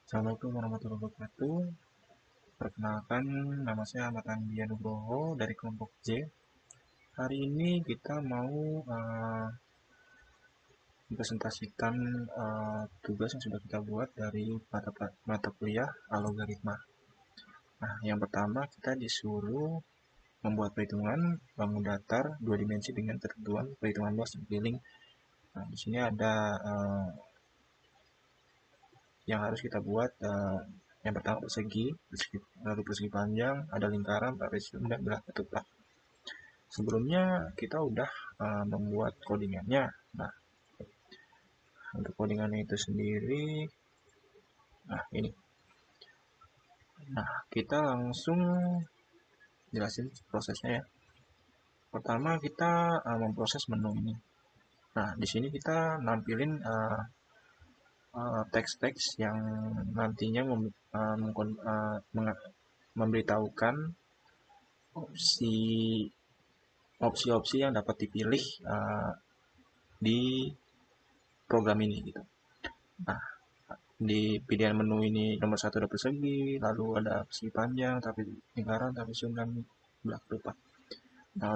Assalamualaikum warahmatullahi wabarakatuh. Perkenalkan, nama saya Ahmad Andi Nugroho dari kelompok J. Hari ini kita mau mempresentasikan tugas yang sudah kita buat dari mata kuliah algoritma. Nah, yang pertama kita disuruh membuat perhitungan bangun datar dua dimensi dengan ketentuan perhitungan luas dan keliling. Nah, di sini ada yang harus kita buat. Yang pertama persegi, lalu persegi panjang, ada lingkaran, trapesium, dan belah ketupat. Sebelumnya kita udah membuat codingannya. Nah, untuk codingannya itu sendiri, nah ini. Nah, kita langsung jelasin prosesnya ya. Pertama kita memproses menu ini. Nah, di sini kita nampilin teks-teks yang nantinya memberitahukan opsi opsi-opsi yang dapat dipilih di program ini gitu. Nah, di pilihan menu ini nomor satu ada persegi, lalu ada persegi panjang, tapi lingkaran, tapi dan belah ketupat. Nah,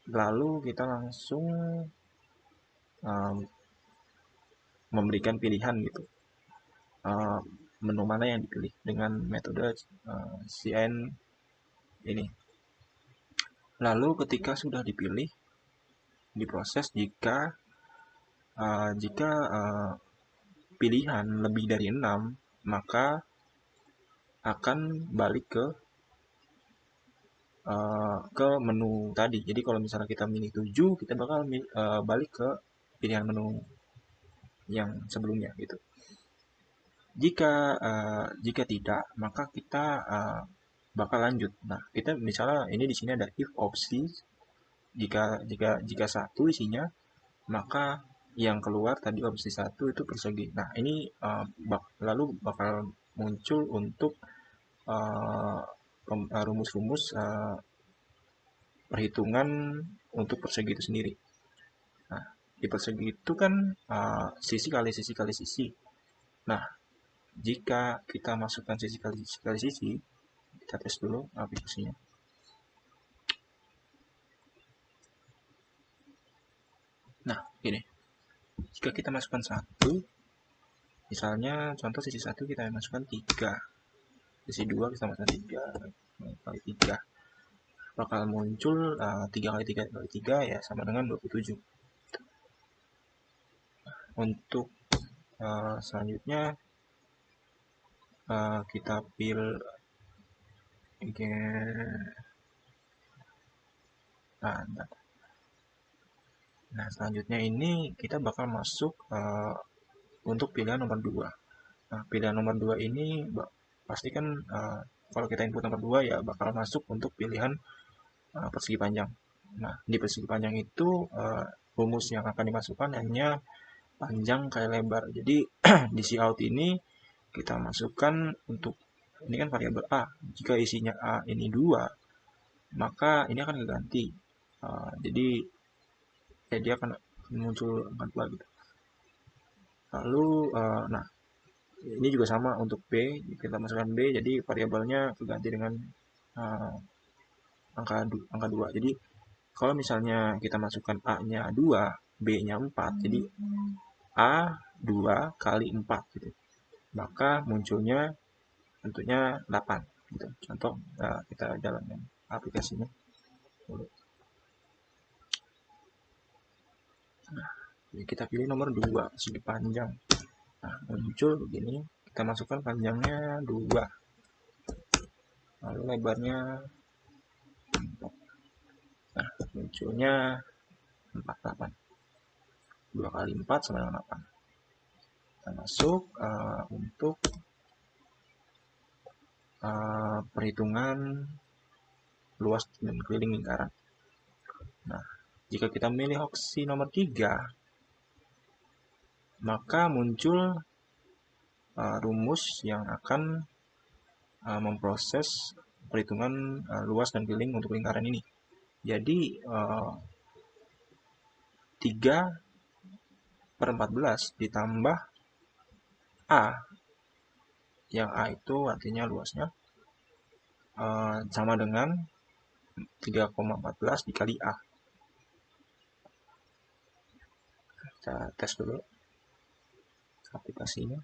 lalu kita langsung um, memberikan pilihan gitu. Menu mana yang dipilih dengan metode CN ini. Lalu ketika sudah dipilih, diproses jika pilihan lebih dari 6, maka akan balik ke menu tadi. Jadi kalau misalnya kita milih 7, kita bakal balik ke pilihan menu yang sebelumnya gitu. Jika tidak, maka kita bakal lanjut. Nah, kita misalnya ini di sini ada if opsi, jika satu isinya, maka yang keluar tadi opsi satu itu persegi. Nah, ini lalu bakal muncul untuk rumus-rumus perhitungan untuk persegi itu sendiri. Nah, di persegi itu kan sisi kali sisi kali sisi. Nah, jika kita masukkan sisi kali sisi, kita tes dulu aplikasinya. Nah, gini. Jika kita masukkan 1, misalnya contoh sisi 1 kita masukkan 3, sisi 2 kita masukkan 3 kali 3, bakal muncul 3 kali 3 kali 3 ya sama dengan 27. Untuk selanjutnya kita pilih nah selanjutnya ini kita bakal masuk untuk pilihan nomor 2. Nah, pilihan nomor 2 ini pasti kan kalau kita input nomor 2 ya bakal masuk untuk pilihan persegi panjang. Nah, di persegi panjang itu rumus yang akan dimasukkan hanya panjang kali lebar. Jadi di cout ini kita masukkan untuk ini kan variabel A. Jika isinya A ini 2, maka ini akan diganti. Jadi dia akan muncul angka 2 gitu. Lalu nah ini juga sama untuk B, kita masukkan B, jadi variabelnya terganti dengan angka 2. Jadi kalau misalnya kita masukkan A-nya 2, B-nya 4, jadi A 2 kali 4 gitu. Maka munculnya tentunya 8 gitu. Contoh kita jalankan aplikasinya. Nah, kita pilih nomor 2, segi panjang. Nah, muncul begini, kita masukkan panjangnya 2. Lalu lebarnya 4. Nah, munculnya 48. 2 kali 4 sama dengan 8. Kita masuk untuk perhitungan luas dan keliling lingkaran. Nah, jika kita memilih opsi nomor 3, maka muncul rumus yang akan memproses perhitungan luas dan keliling untuk lingkaran ini. Jadi 3/14 ditambah A Yang A itu artinya luasnya sama dengan 3,14 dikali A. Kita tes dulu aplikasinya.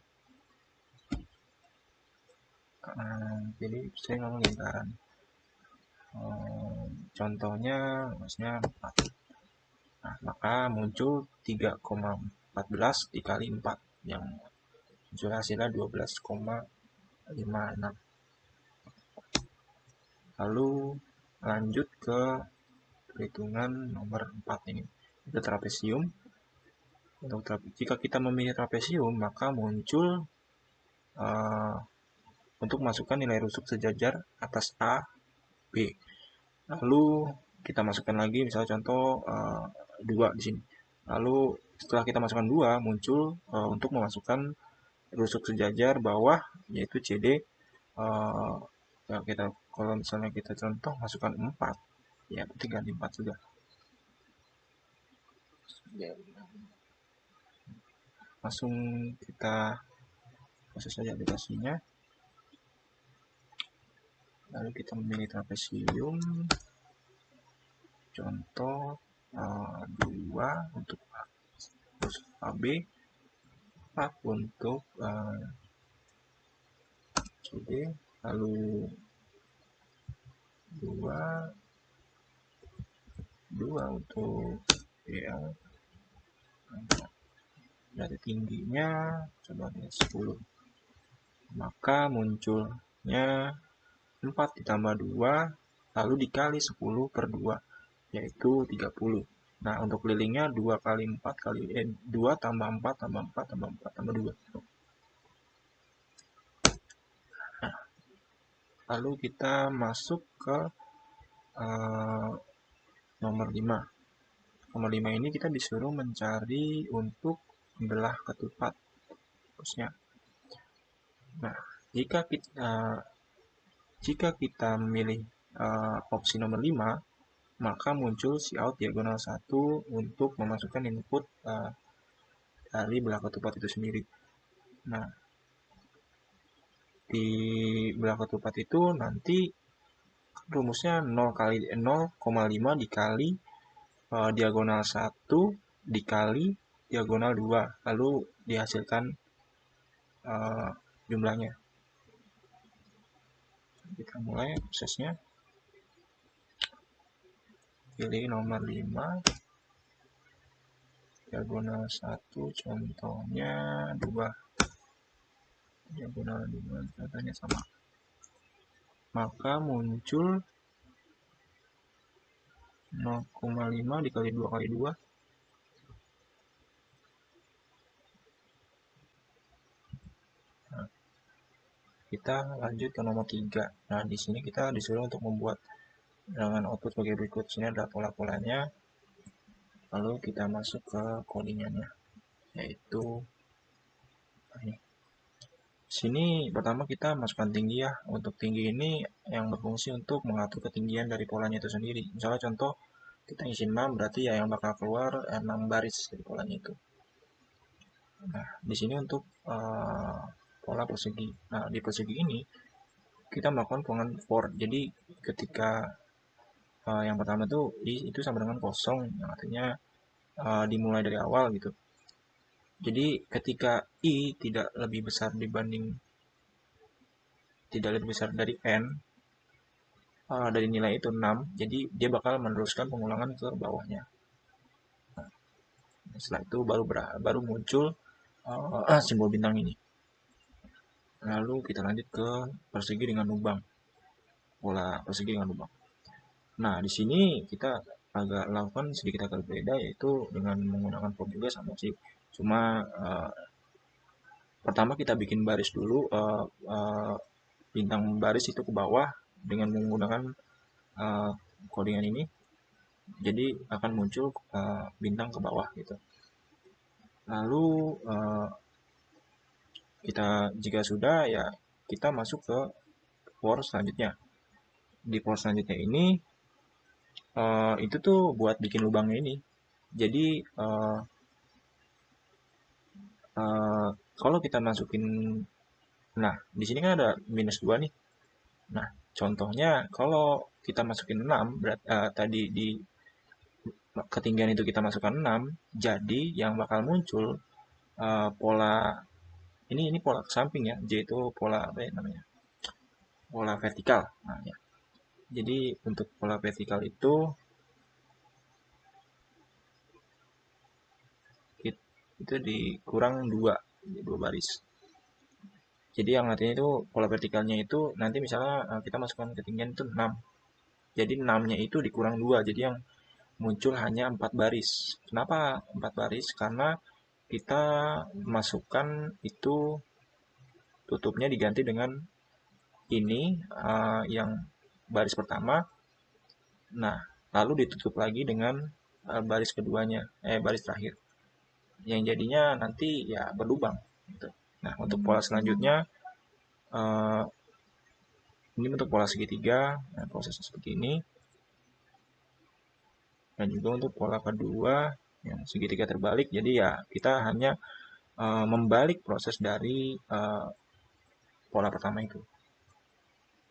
Jadi saya ngomong lingkaran. Contohnya luasnya 4. Nah, maka muncul 3,14 dikali 4 yang muncul hasilnya 12,56. Lalu lanjut ke perhitungan nomor 4 ini. Itu trapesium. Jika kita memilih trapesium, maka muncul untuk masukkan nilai rusuk sejajar atas A, B. Lalu kita masukkan lagi, misalnya contoh 2 di sini. Lalu setelah kita masukkan 2, muncul untuk memasukkan rusuk sejajar bawah, yaitu CD. Ya kita, kalau misalnya kita contoh masukkan 4, ya berarti ganti 4 juga. Langsung kita proses saja aplikasinya. Lalu kita memilih trapesium. Contoh 2 untuk rusuk AB, 4 untuk CD, lalu 2 untuk BL. Dari tingginya coba lihat 10. Maka munculnya 4 ditambah 2 lalu dikali 10 per 2, yaitu 30. Nah, untuk kelilingnya 2 kali 4 kali 2 tambah 4 tambah 4 tambah 4 tambah 2. Nah, lalu kita masuk ke nomor 5. Nomor 5 ini kita disuruh mencari untuk membelah ketupat terusnya. Nah, jika kita memilih opsi nomor 5, maka muncul Cout diagonal 1 untuk memasukkan input dari belah ketupat itu sendiri. Nah, di belah ketupat itu nanti rumusnya 0,5 dikali diagonal 1 dikali diagonal 2, lalu dihasilkan jumlahnya. Kita mulai prosesnya. Pilih nomor 5, diagonal 1 contohnya 2, diagonal 2 contohnya sama. Maka muncul 0,5 dikali 2 kali 2. Nah, kita lanjut ke nomor 3. Nah, di sini kita disuruh untuk membuat dengan output sebagai berikut. Sini adalah pola-polanya. Lalu kita masuk ke codingannya, yaitu ini. Sini pertama kita masukkan tinggi ya. Untuk tinggi ini yang berfungsi untuk mengatur ketinggian dari polanya itu sendiri. Misalnya contoh kita isi 6, berarti ya yang bakal keluar 6 baris dari polanya itu. Nah, di sini untuk pola persegi. Nah, di persegi ini kita melakukan pengulangan for. Jadi ketika yang pertama tuh itu sama dengan kosong, yang artinya dimulai dari awal gitu. Jadi ketika i tidak lebih besar dari n, dari nilai itu 6, jadi dia bakal meneruskan pengulangan ke bawahnya. Nah, setelah itu baru muncul simbol bintang ini. Lalu kita lanjut ke persegi dengan lubang. Pola persegi dengan lubang. Nah, di sini kita agak lakukan sedikit agak berbeda, yaitu dengan menggunakan for juga sama sih. Cuma pertama kita bikin baris dulu, bintang baris itu ke bawah dengan menggunakan codingan ini. Jadi akan muncul bintang ke bawah gitu. Lalu jika sudah ya kita masuk ke for selanjutnya. Di for selanjutnya ini itu tuh buat bikin lubangnya ini. Jadi kalau kita masukin Nah, di sini kan ada minus 2 nih. Nah, contohnya kalau kita masukin 6, tadi di ketinggian itu kita masukkan 6, jadi yang bakal muncul pola ini pola ke samping ya. J itu pola apa ya namanya? Pola vertikal. Nah, ya. Jadi untuk pola vertikal itu dikurang 2, dua baris. Jadi yang artinya itu pola vertikalnya itu nanti misalnya kita masukkan ketinggian itu 6. Jadi 6-nya itu dikurang 2. Jadi yang muncul hanya 4 baris. Kenapa 4 baris? Karena kita masukkan itu tutupnya diganti dengan ini yang baris pertama. Nah, lalu ditutup lagi dengan baris keduanya, baris terakhir. Yang jadinya nanti ya berlubang. Gitu. Nah, untuk pola selanjutnya uh, ini untuk pola segitiga, nah, prosesnya seperti ini. Dan juga untuk pola kedua yang segitiga terbalik, jadi ya kita hanya membalik proses dari pola pertama itu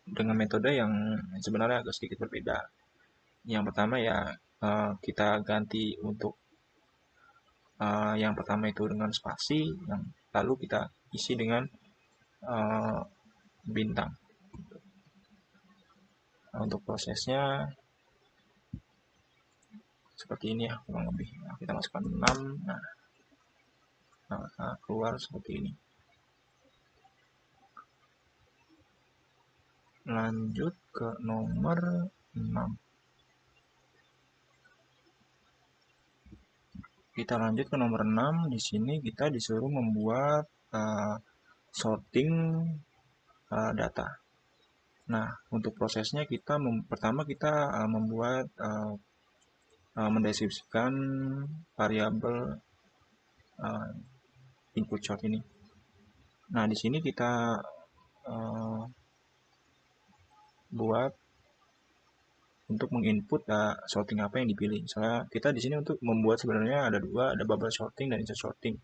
dengan metode yang sebenarnya agak sedikit berbeda. Yang pertama ya kita ganti untuk yang pertama itu dengan spasi, yang lalu kita isi dengan uh, bintang. Nah, untuk prosesnya seperti ini ya kurang lebih. Nah, kita masukkan 6, nah keluar seperti ini. Lanjut ke nomor 6. Kita lanjut ke nomor 6. Di sini kita disuruh membuat sorting data. Nah, untuk prosesnya pertama kita membuat mendeskripsikan variabel input short ini. Nah, di sini kita buat untuk menginput sorting apa yang dipilih. Misalnya kita di sini untuk membuat sebenarnya ada dua, ada bubble sorting dan insert sorting.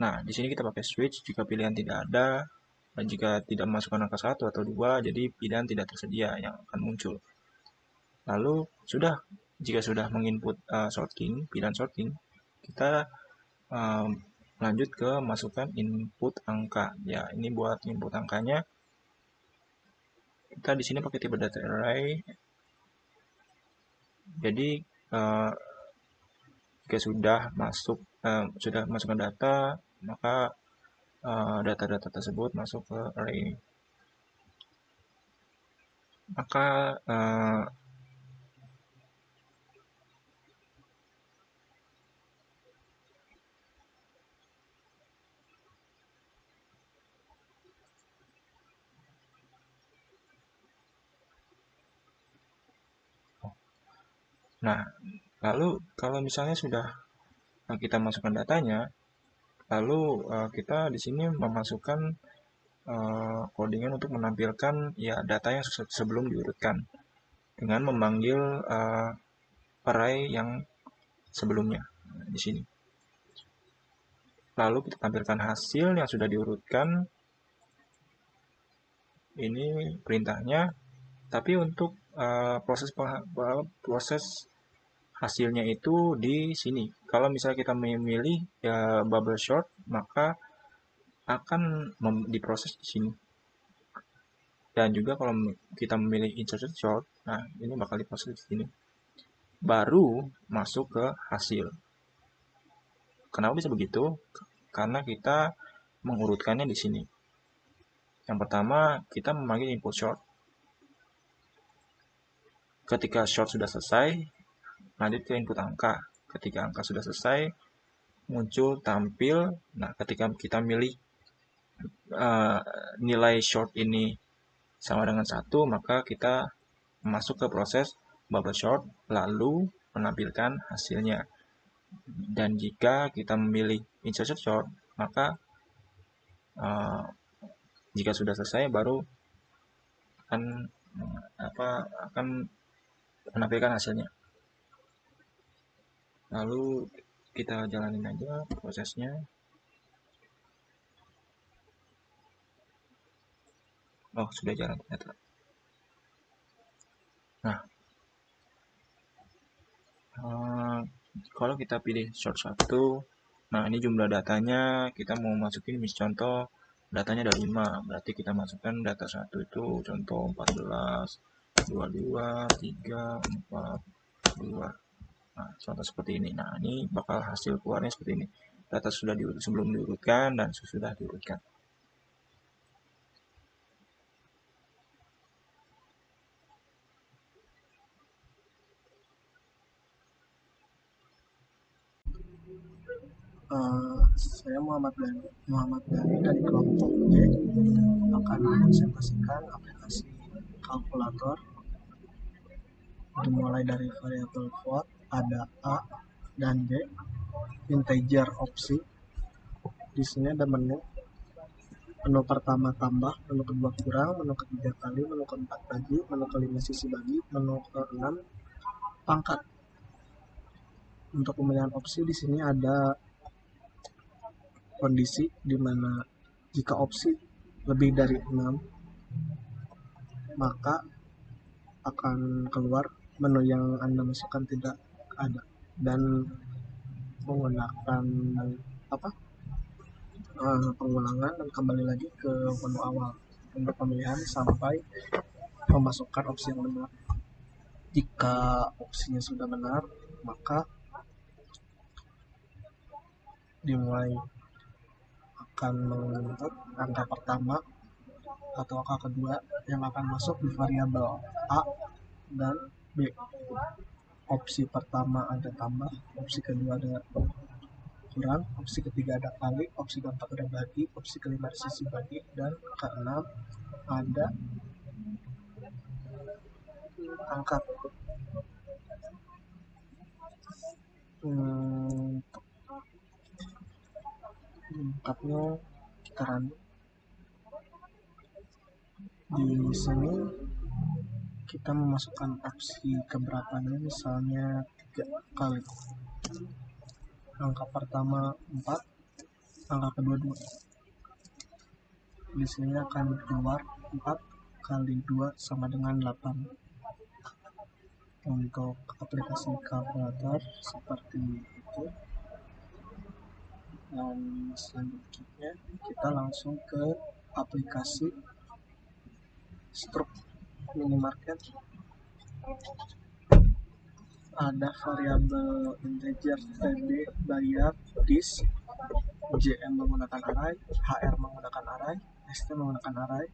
Nah, di sini kita pakai switch jika pilihan tidak ada dan jika tidak memasukkan angka 1 atau 2, jadi pilihan tidak tersedia yang akan muncul. Lalu jika sudah menginput sorting, pilihan sorting, kita uh, lanjut ke masukkan input angka. Ya, ini buat input angkanya. Kita di sini pakai tipe data array. Jadi jika sudah masukkan data, maka data-data tersebut masuk ke array. Maka nah, lalu kalau misalnya sudah kita masukkan datanya, lalu kita di sini memasukkan codingan untuk menampilkan ya data yang sebelum diurutkan dengan memanggil array yang sebelumnya di sini. Lalu kita tampilkan hasil yang sudah diurutkan. Ini perintahnya. Tapi untuk proses hasilnya itu di sini. Kalau misalnya kita memilih ya bubble short, maka akan diproses di sini. Dan juga kalau kita memilih inserted short, nah ini bakal diproses di sini. Baru masuk ke hasil. Kenapa bisa begitu? Karena kita mengurutkannya di sini. Yang pertama, kita memanggil input short. Ketika short sudah selesai, lanjut ke input angka. Ketika angka sudah selesai, muncul tampil. Nah, ketika kita milih nilai short ini sama dengan 1, maka kita masuk ke proses bubble short, lalu menampilkan hasilnya. Dan jika kita memilih inserted short, maka jika sudah selesai baru akan akan menampilkan hasilnya. Lalu kita jalanin aja prosesnya. Oh, sudah jalan ternyata. Nah, eh, kalau kita pilih short 1, nah ini jumlah datanya kita mau masukin mis contoh datanya ada 5, berarti kita masukkan data 1 itu contoh 14, 22, 3, 4, 2. Nah, contoh seperti ini. Nah, ini bakal hasil keluarnya seperti ini. Data sudah sebelum diurutkan dan sesudah diurutkan. Saya Muhammad Dhani dari kelompok J akan mempresentasikan aplikasi kalkulator dimulai dari variabel float ada A dan B, integer opsi. Di sini ada menu pertama tambah, menu kedua kurang, menu ketiga kali, menu keempat bagi, menu kelima sisi bagi, menu keenam pangkat. Untuk pemilihan opsi di sini ada kondisi di mana jika opsi lebih dari 6 maka akan keluar menu yang Anda masukkan tidak ada dan menggunakan apa pengulangan dan kembali lagi ke menu awal untuk pemilihan sampai memasukkan opsi yang benar. Jika opsinya sudah benar maka dimulai akan menginput angka pertama atau angka kedua yang akan masuk di variabel A dan B. Opsi pertama ada tambah, opsi kedua ada kurang, opsi ketiga ada kali, opsi keempat ada bagi, opsi kelima ada sisi bagi, dan keenam ada angka. Angkatnya kita run. Di sini kita memasukkan opsi keberapanya, misalnya 3 kali. Angka pertama 4, angka kedua 2. Di sini akan keluar 4 kali 2 sama dengan 8. Untuk aplikasi kalkulator seperti itu. Dan selanjutnya kita langsung ke aplikasi struk minimarket. Ada variabel integer TB bayar dis, JM menggunakan array, HR menggunakan array, ST menggunakan array,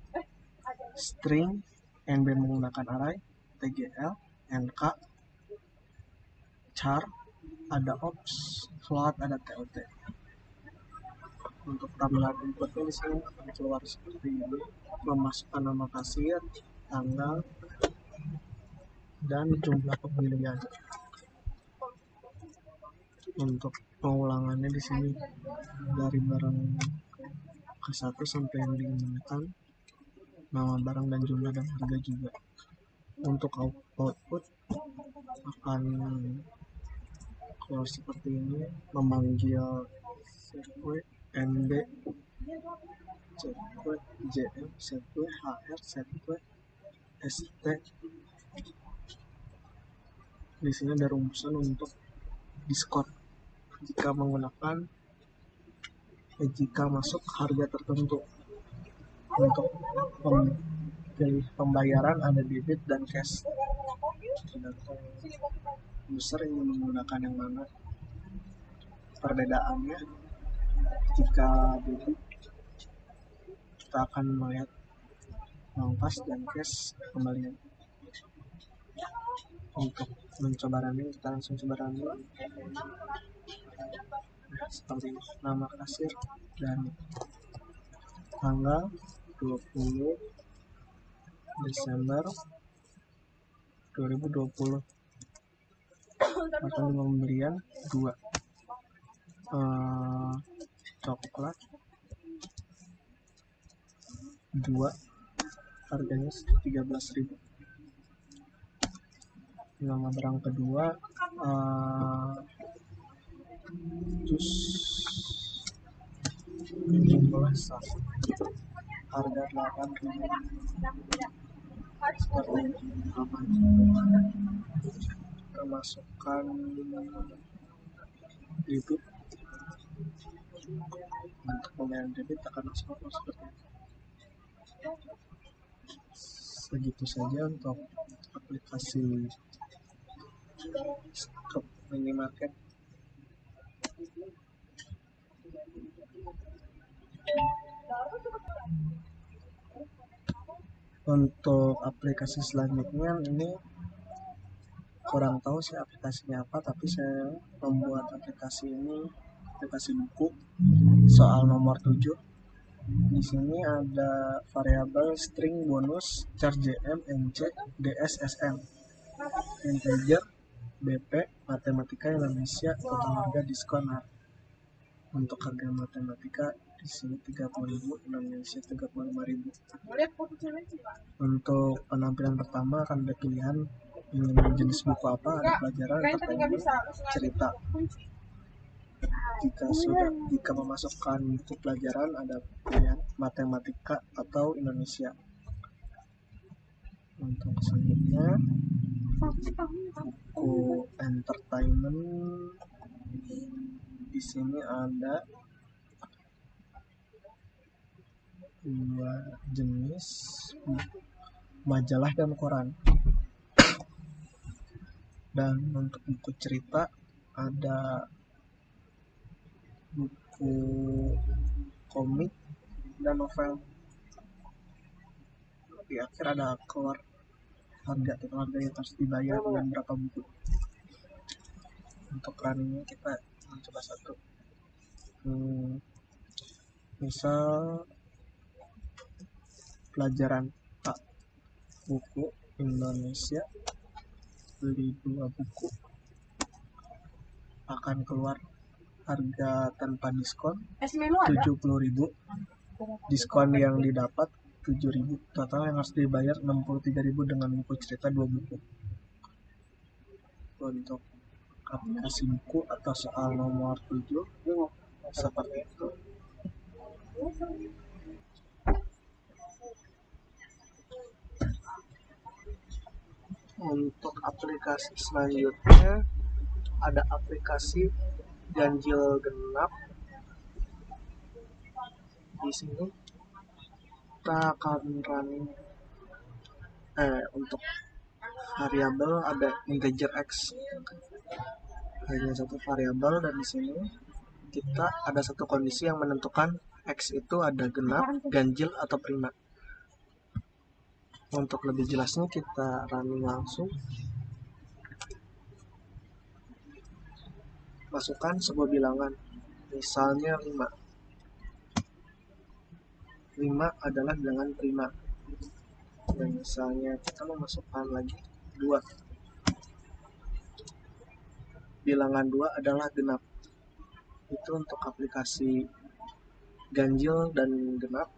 string NB menggunakan array, TGL, NK, char, ada ops, float, ada TOT. Untuk tampilan inputnya di sini akan keluar seperti ini, memasukkan nama kasir, tanggal, dan jumlah pembelian. Untuk pengulangannya di sini dari barang ke 1 sampai yang diinginkan, nama barang dan jumlah dan harga juga. Untuk output akan keluar seperti ini, memanggil circuit NB, circuit JM, circuit HR, circuit ST. Di sini ada rumusan untuk diskon jika masuk harga tertentu. Untuk pembayaran ada debit dan cash, tergantung user yang menggunakan yang mana. Perbedaannya jika debit kita akan melihat uang pas dan cash kembalian. Untuk mencoba running kita langsung coba running. Seperti nama kasir dan tanggal 20 Desember 2020 akan pembelian 2 coklat 2 harganya 13.000. Nama barang kedua jus jumlah 1. harga 8.000. Seperti itu aman. Kita masukkan debit. Untuk pembayaran debit akan masuk seperti itu. Segitu saja untuk aplikasi Stroke Minimarket. Untuk aplikasi selanjutnya ini kurang tahu sih aplikasinya apa, tapi saya membuat aplikasi ini aplikasi buku soal nomor 7. Di sini ada variabel string bonus char JM NC DS SM integer BP matematika Indonesia total harga diskon. Untuk harga matematika di sini 30.000, Indonesia 35.000. Untuk penampilan pertama akan ada pilihan ingin jenis buku apa, ada pelajaran, entertainment, cerita. Jika memasukkan buku pelajaran ada pilihan matematika atau Indonesia. Untuk selanjutnya buku entertainment, di sini ada 2 jenis, majalah dan koran. Dan untuk buku cerita ada buku komik dan novel. Di akhir ada keluar harga yang harus dibayar dan berapa buku. Untuk runningnya kita mencoba satu. Misal pelajaran A, buku Indonesia, beli 2 buku akan keluar harga tanpa diskon 70.000, diskon yang didapat 7.000, total yang harus dibayar 63.000 dengan buku cerita 2 buku. Untuk aplikasi buku atau soal nomor 7 seperti itu. Untuk aplikasi selanjutnya ada aplikasi ganjil genap. Di sini kita akan running untuk variabel ada integer x, hanya satu variabel, dan di sini kita ada satu kondisi yang menentukan x itu ada genap, ganjil atau prima. Untuk lebih jelasnya kita running langsung. Masukkan sebuah bilangan, misalnya 5. 5 adalah bilangan prima. Dan misalnya kita memasukkan lagi 2. Bilangan 2 adalah genap. Itu untuk aplikasi ganjil dan genap.